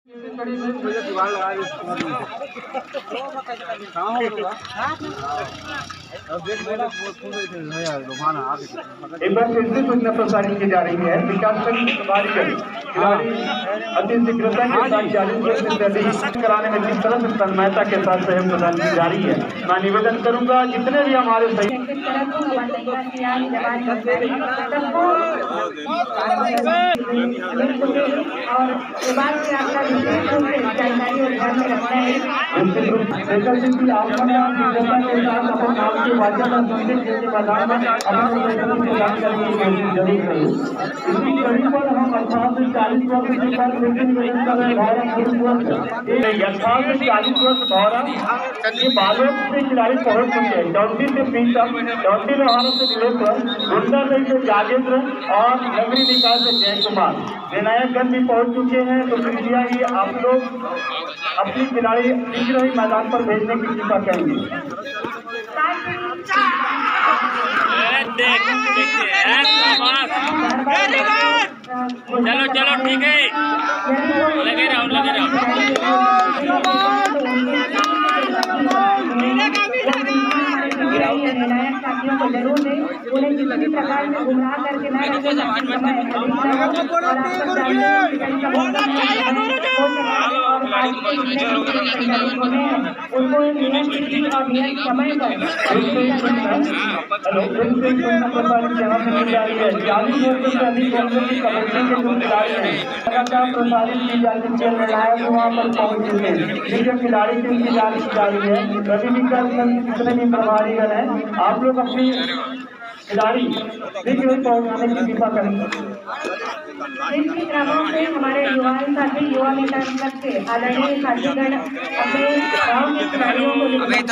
एक बार फिर से सूचना प्रसारित की जा रही है। विकासखंड खिलाड़ी अति शीघ्रता के साथ 40 वर्ष से अधिक कराने में किस तरह से तन्मयता के साथ सहयोग प्रदान की जा रही है। मैं निवेदन करूंगा जितने भी हमारे और जानकारी और ध्यान में रखना है। बालोद से खिलाड़ी पहुंच चुके हैं। डॉन्टी से प्रीतम, डॉन्टी लोहारों से दिलेश्वर, गुंडा से राजेंद्र और नगरी निकाय से जय कुमार निर्णायकगण भी पहुंच चुके हैं। तो कृपया ही आप लोग अपनी खिलाड़ी शीघ्र ही मैदान पर भेजने की कृपा करेंगे। चलो चलो ठीक है, लगे रहो लगे रहो। निर्णायक साथियों को जरूर दें, उन्हें किसी प्रकार में गुमराह करके न रखें। उनको नियम और नियम समय पर खिलाड़ी की इंतजार की जा रही है। कितने भी प्रभारीगण हैं, आप लोग अपनी खिलाड़ी शीघ्र पहुंचाने की कृपा करेंगे। जिनकी क्रमों से हमारे युवा साथी युवा नेता के आदरणीय साथीगण अपने गाँव के खिलाड़ियों को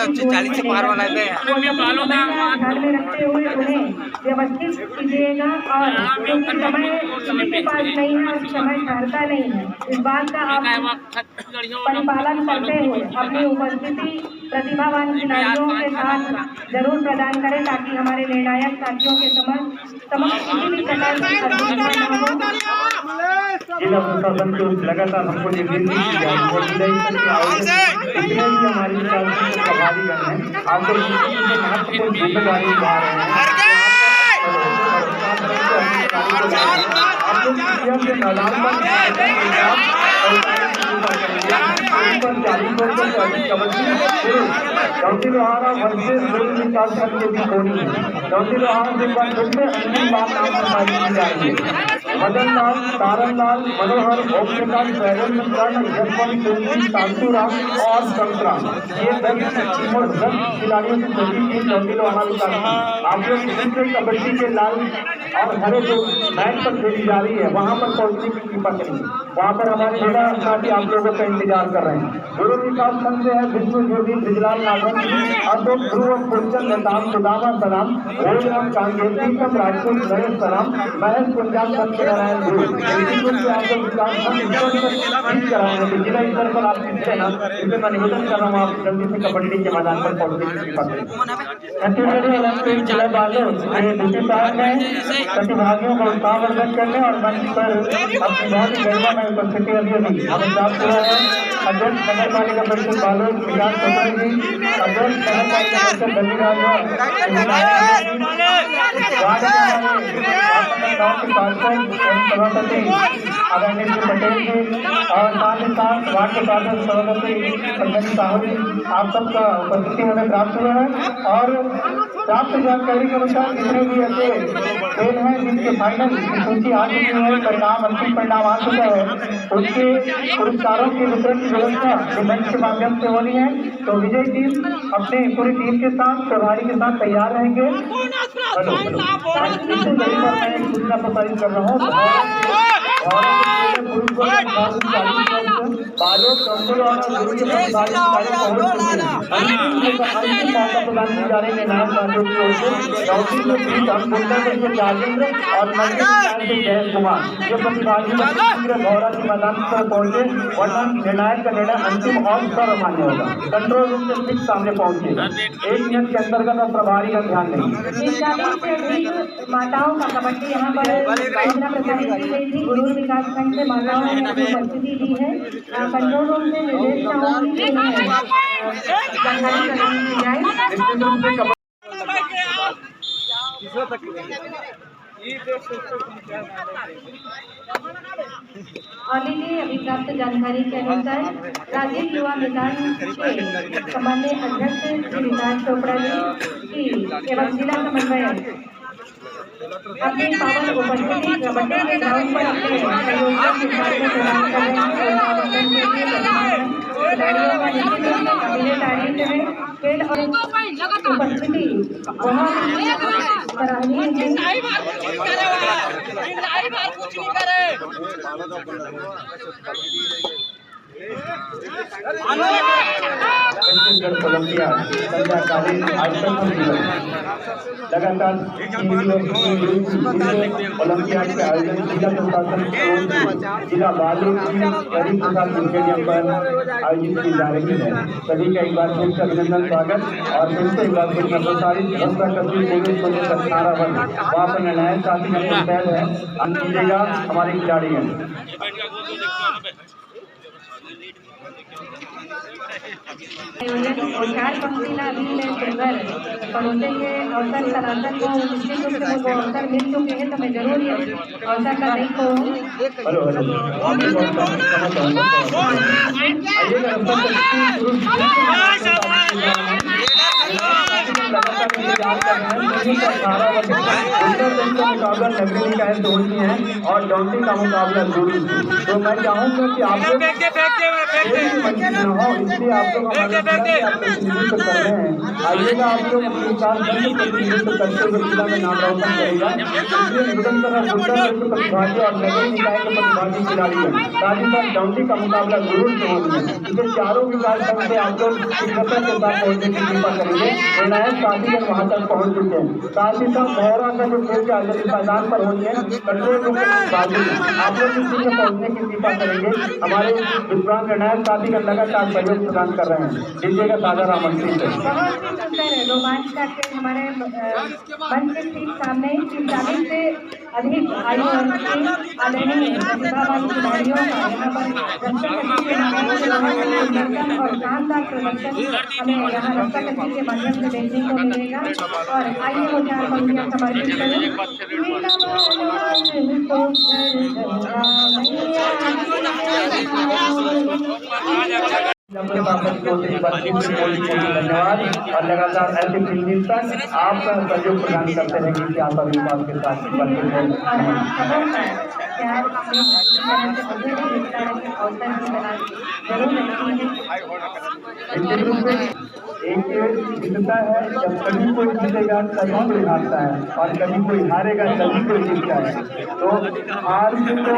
40 से पार वाला ध्यान में रखते हुए उन्हें व्यवस्थित कीजिएगा। और क्योंकि समय किसी के पास नहीं है और समय ठहरता नहीं है, इस बात का आप परिपालन करते हुए अपनी उपस्थिति प्रतिभावान खिलाड़ियों के साथ जरूर प्रदान करें, ताकि हमारे निर्णायक साथियों के समक्ष किसी भी प्रकार की जिला प्रशासन को लगातार हमको निर्देश दी जा रही हमारी प्रभारीगण है। आपको महत्वपूर्ण जिम्मेदारी निभा रहे हैं। मदन लाल, तारन लाल, मनोहर, ओमप्रकाश, जसवंत, शांतुराम और संतराम, ये 10 खिलाड़ियों से छोटी टीम चौथी लोहारा विकास। आप लोग कबड्डी के लाल और हरे जो मैच पर खेली जा रही है वहाँ पर पहुंचने की कृपा करेंगे। वहाँ पर हमारे जिला साथी आप लोगों का इंतजार कर रहे हैं। गुरु विकास संघ से है विष्णु ज्योति, ब्रिजलाल नागर, अशोक, ध्रुव, फुलचंद, लताम, सुदामा सलाम, रोजराम कांगेती, राजपूत, नरेश सलाम, महेश पंजाब सत्यनारायण गुरु। आप लोग विकास संघ कराएंगे। जिला स्तर पर आप जीतते हैं, इसलिए मैं निवेदन कर रहा हूँ आप जल्दी से कबड्डी के मैदान पर पहुंचने की कृपा करें। प्रतिभागियों को उत्साहवर्धन करने और मंच पर अपनी बहुत ही गरिमामय उपस्थिति अभी हमें प्राप्त हुआ है। अध्यक्ष नगर पालिका परिषद बालोद विकास चौधरी जी, अध्यक्ष नगर पालिका परिषद बल्लीराज सभापति आदरणीय पटेल जी और साथ ही साथ वार्ड के पार्षद सभापति पंकज साहू जी, आप सबका उपस्थिति हमें प्राप्त हुआ है। और प्राप्त जानकारी के अनुसार जितने भी ऐसे खेल हैं जिनके फाइनल सूची आ चुकी है, परिणाम अंतिम परिणाम आ चुका है, उसके पुरस्कारों के वितरण की व्यवस्था मंच के माध्यम से होनी है। तो विजय टीम अपने पूरी टीम के साथ प्रभारी के साथ तैयार रहेंगे। सूचना प्रसारित कर रहा हूँ। निर्णायक का निर्णय अंतिम और सर्वमान्य होगा। कंट्रोल रूम से ठीक सामने पहुंचेगा। 1 मिनट के अंतर्गत और प्रभारी का ध्यान देंगे। माताओं का कबड्डी यहाँ पर प्रसारित की गई थी। गुरु विकास खंड से माताओं ने अपनी उपस्थिति दी है। कंट्रोल रूम से निर्देश चाहूंगी कि उन्हें जानकारी प्रदान की जाए। ऑलरेडी अभी प्राप्त जानकारी के अनुसार राज्य युवा विकास के सामान्य अध्यक्ष श्री विकास चोपड़ा जी की एवं जिला समन्वयक अपनी पावन उपस्थिति कबड्डी के ग्राउंड पर अपने सहयोगियों के साथ में प्रदान कर रहे हैं। खिलाड़ियों का निश्चित रूप से काबिले तारीफ है। खेल और उपस्थिति बहुत सराहनीय छत्तीसगढ़ ओलंपियाड संध्याकालीन आयोजन लगातार ओलंपियाड के आयोजन जिला प्रशासन जिला बाल प्रसाद स्टेडियम पर आयोजित की जा रही है। सभी का एक बार फिर से अभिनंदन, स्वागत और फिर से एक बार फिर प्रसारित वहाँ पर निर्णायक काफी है कीजिएगा हमारे खिलाड़ी हैं। और चार पंक्तियां अभी मैं सिल्वर परोसेंगे अवसर सनातन को निश्चित रूप से वो अवसर मिल चुके हैं, तो मैं जरूर ये अवसर का नहीं कहूँ। मुकाबला नगरी का है और डॉन्टी का मुकाबला दूरी। तो मैं चाहूँगा कि आप लोग इसलिए आप लोग प्रतिनिधित्व कर रहे हैं। आइएगा आप लोग प्रतिनिधित्व करते हुए जिला में नाम रोशन करेगा। इसलिए निवेदन कर रहा प्रतिभागी और नगर निकाय के प्रतिभागी खिलाड़ी है राजस्थान डॉन्टी का मुकाबला जरूर से होनी है। इसे चारों विकास खंड से आप लोग शीघ्रता के साथ पहुंचने की कृपा करेंगे। निर्णायक काफी वहाँ तक पहुँच चुके हैं। साथ ही साथ मोहरा का जो खेल के आयोजन मैदान पर होनी है कंट्रोल रूम आप लोग इसी में पहुँचने की कृपा करेंगे। हमारे विद्वान निर्णायक काफी का लगातार सहयोग प्रदान कर रहे हैं। दीजिएगा साझा रामंत्री से बहुत ही सुंदर रोमांच करके हमारे मंच के ठीक सामने 40 से अधिक आयु वर्ग की आदरणीय प्रतिभावान खिलाड़ियों का यहाँ पर और शानदार प्रदर्शन हमें यहाँ रस्साकशी के माध्यम से देखने को मिलेगा। और आइए वो चार पंक्तियाँ समर्पित करें। धन्यवाद और लगातार ऐसे फिल्म तक आपका सहयोग प्रदान करते रहेंगे कि आप अभिभावक के साथ एक जीतता है जब कभी कोई जीतेगा कभी कोई हारता है और कभी कोई हारेगा कभी कोई जीतता है। तो हार से तो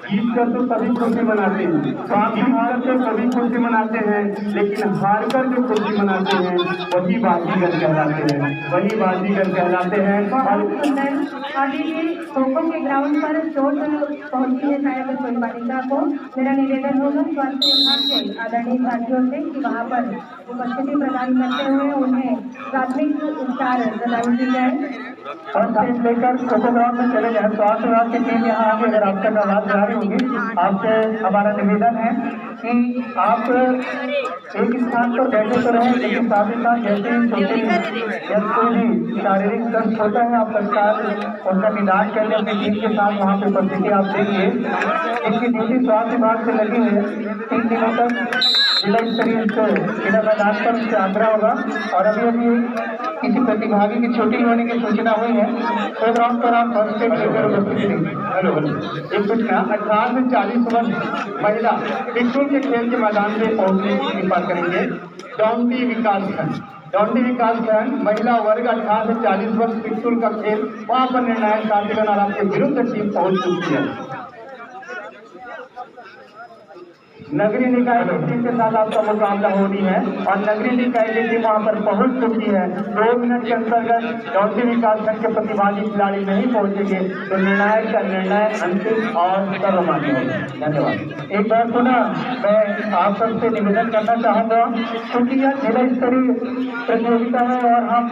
जीत कर तो सभी खुशी मनाते हैं, काफी हार कर सभी खुशी मनाते हैं, लेकिन हार कर जो खुशी मनाते हैं वही बाजीगर कहलाते हैं, वही बाजीगर कहलाते हैं। अभी खो-खो के ग्राउंड पर चोट पहुंची है शायद कोई बालिका को। मेरा निवेदन होगा स्वास्थ्य विभाग के आदरणीय साथियों से कि वहाँ पर उपस्थिति प्रदान करते हुए उन्हें प्राथमिक उपचार प्रदान की जाए और लेकर खो-खो ग्राउंड में चले जाए। स्वास्थ्य विभाग की टीम यहाँ आगे अगर आप तक आवाज जा रही होगी, आपसे हमारा निवेदन है कि आप एक स्थान पर बैठे तो रहें, लेकिन साथ ही साथ जैसे ही छोटे या कोई भी शारीरिक कष्ट होता है आप तत्काल उनका निदान करके अपनी टीम के साथ वहाँ पे उपस्थिति आप देखिए। इनकी ड्यूटी स्वास्थ्य विभाग से लगी है। 3 दिनों तक जिला स्तरीय क्रीड़ा मैदान पर उनसे आग्रह होगा। और अभी किसी प्रतिभागी की छुट्टी होने की सूचना हुई है तो ग्राउंड पर आप फर्स्ट से लेकर उपस्थिति देंगे। हेलो एक सूचना 18 से 40 वर्ष महिला पिट्ठू के खेल के मैदान में पहुंचने की कृपा करेंगे। डॉन्टी विकास खंड महिला वर्ग 18 से 40 वर्ष पिट्ठू का खेल वहाँ पर निर्णायक साथीगण और आपके विरुद्ध टीम पहुंच चुकी है। नगरीय निकाय की टीम के साथ आपका मुकाबला होनी है और नगरीय निकाय की टीम वहाँ पर पहुंच चुकी है। 2 मिनट के अंतर्गत डॉन्टी विकास खंड के प्रतिभागी खिलाड़ी नहीं पहुंचेंगे तो निर्णायक का निर्णय अंतिम और सर्वमान्य होगा। धन्यवाद। एक बार पुनः मैं आप सबसे निवेदन करना चाहूँगा, क्योंकि यह जिला स्तरीय प्रतियोगिता है और हम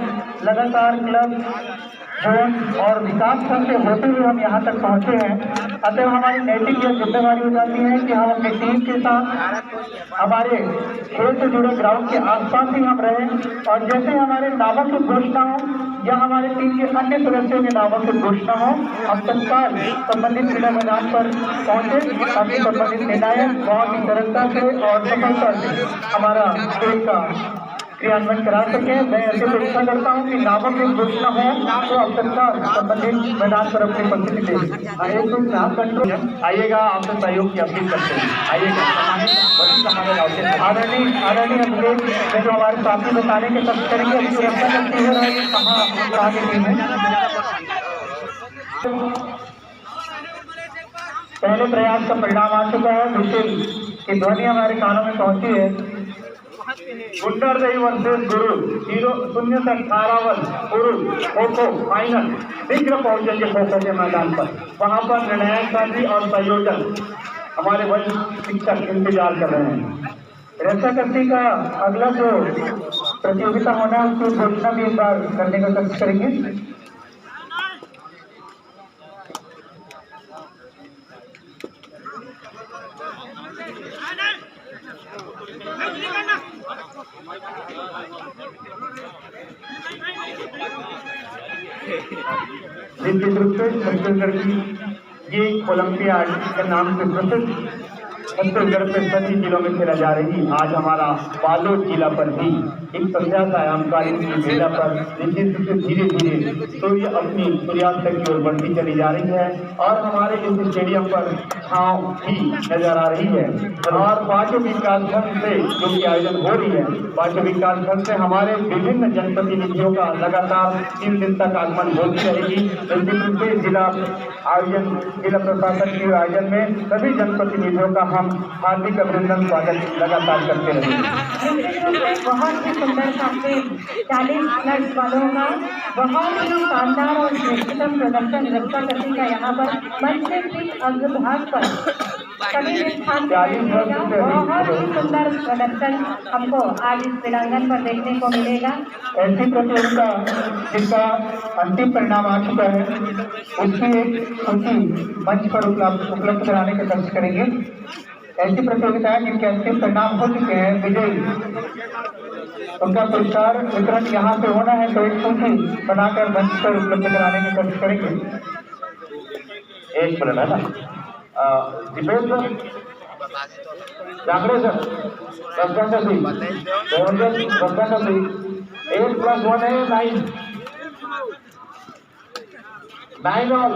लगातार क्लब जोन और विकास खंड से होते हुए हम यहाँ तक पहुँचे हैं। अतः हमारी नैतिक यह जिम्मेदारी हो जाती है कि हम अपनी टीम के साथ हमारे खेल से जुड़े ग्राउंड के आसपास ही हम रहें, और जैसे हमारे नामों की घोषणा हो या हमारे टीम के अन्य सदस्यों के नामों की घोषणा हो, हम तत्काल संबंधित क्रीड़ा मैदान पर पहुंचे ताकि संबंधित निर्णायक बहुत ही सरलता से और सफलता से हमारा खेल का क्रियान्वयन करा सके। मैं ऐसे अपेक्षा करता हूँ कि नामों की घोषणा हो तो अब तत्काल संबंधित मैदान पर अपनी उपस्थिति दे। आइएगा, आपसे सहयोग की अपील करते हैं। आइएगा आदरणीय अभिलेख में जो हमारे साथी बताने के सब करेंगे अभी सुरक्षा करती हो रही है कहाँ आगे टीम है। पहले प्रयास का परिणाम आ चुका है। विशेल की ध्वनि हमारे कानों में पहुंची है। गुंडरदेवी वर्सेस गुरु 0 से 18 गुरु खो फाइनल शीघ्र पहुंचेंगे खो के मैदान पर। वहां पर निर्णायक साथी और संयोजक हमारे वरिष्ठ शिक्षक इंतजार कर रहे हैं। रस्साकशी का अगला जो प्रतियोगिता होना है उसकी घोषणा भी एक बार करने का कोशिश करेंगे। निश्चित रूप से छत्तीसगढ़ की ये ओलंपियाड के नाम से प्रसिद्ध छत्तीसगढ़ के सभी जिलों में खेला जा रही आज हमारा बालोद जिला पर भी एक प्रख्यात आयामकालीन मेला पर निश्चित रूप से धीरे धीरे सूर्य अपनी सूर्यास्त की ओर बढ़ती चली जा रही है और हमारे इस स्टेडियम पर छांव भी नजर आ रही है। और पांचों विकास खंड से जो की आयोजन हो रही है, पांचों विकास खंड से हमारे विभिन्न जनप्रतिनिधियों का लगातार 3 दिन तक आगमन होती रहेगी। निश्चित रूप से जिला प्रशासन के आयोजन में सभी जनप्रतिनिधियों का हम हार्दिक अभिनंदन स्वागत लगातार करते रहेंगे। बहुत ही सुंदर सामने 40+ वालों का बहुत ही शानदार और श्रेष्ठतम प्रदर्शन रस्साकशी का यहाँ पर मंच के ठीक अग्रभाग पर सभी स्थान बहुत ही सुंदर प्रदर्शन हमको आज इस क्रीड़ांगन पर देखने को मिलेगा। ऐसी प्रतियोगिता जिसका अंतिम परिणाम आ चुका है उसकी एक सूची मंच पर उपलब्ध कराने की कोशिश करेंगे। ऐसी प्रतियोगिताएं जिनके अंतिम परिणाम हो चुके हैं, विजयी उनका पुरस्कार वितरण यहाँ से होना है, तो एक सूची बनाकर मंच पर उपलब्ध कराने की कोशिश करेंगे। एक मिनट है ना, दीपेश सर, जागरे सर, 8+1 है 9 ऑल।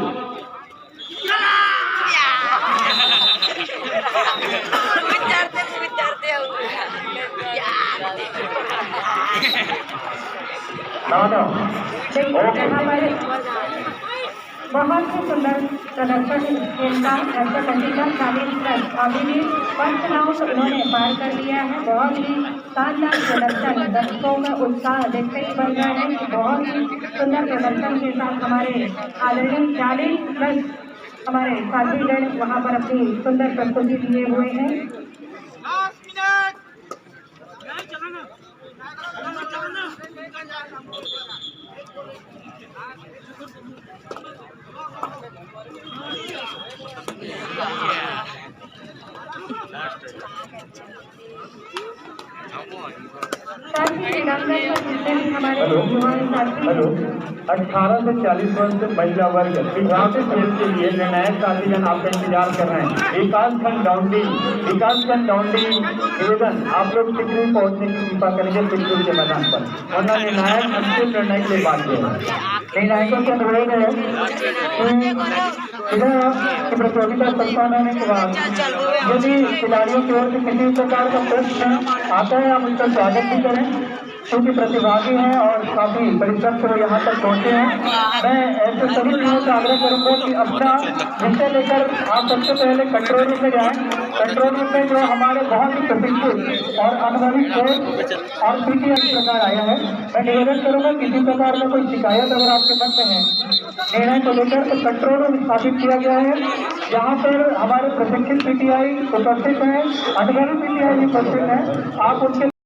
बहुत ही सुंदर प्रदर्शन इनका रस्साकशी का 40+ अभी भी 5 राउंड उन्होंने पार कर लिया है। बहुत ही शानदार प्रदर्शन, दर्शकों में उत्साह देखते ही बन रहा है कि बहुत ही सुंदर प्रदर्शन के साथ हमारे आदरणीय 40+ हमारे साथीगण वहाँ पर अपनी सुंदर प्रस्तुति दिए हुए हैं। हेलो 18 से 40 वर्ष से महिला वर्ग विभाग खेल के लिए निर्णायक साथीगण आपका इंतजार कर रहे हैं। विकासखंड डाउंडी निवेदन आप लोग टिकरी पहुंचने की कृपा करेंगे टिकरी के मैदान पर, वरना निर्णायक अंतिम निर्णय के बाद निर्णायकों के अनुरोध है कि प्रतियोगिता संपन्न होने के बाद यदि खिलाड़ियों की ओर से किसी प्रकार का प्रश्न आता है आप उसका स्वागत भी करें, क्योंकि प्रतिभागी हैं और काफी परिश्रम से वो यहाँ तक पहुँचे हैं। मैं ऐसे सभी लोगों से आग्रह करूँगा कि अपना विषय लेकर आप सबसे पहले कंट्रोल रूम में जाएं। कंट्रोल रूम में जो हमारे बहुत ही प्रशिक्षित और अनुभवी कोच और पीटी प्रकार आया है, मैं निवेदन करूँगा किसी प्रकार का कोई शिकायत अगर आपके मन में है निर्णय को लेकर तो कंट्रोल रूम स्थापित किया गया है। यहाँ पर हमारे प्रशिक्षित पीटीआई उपस्थित हैं, अनुभवी पीटीआई उपस्थित हैं। आप उनके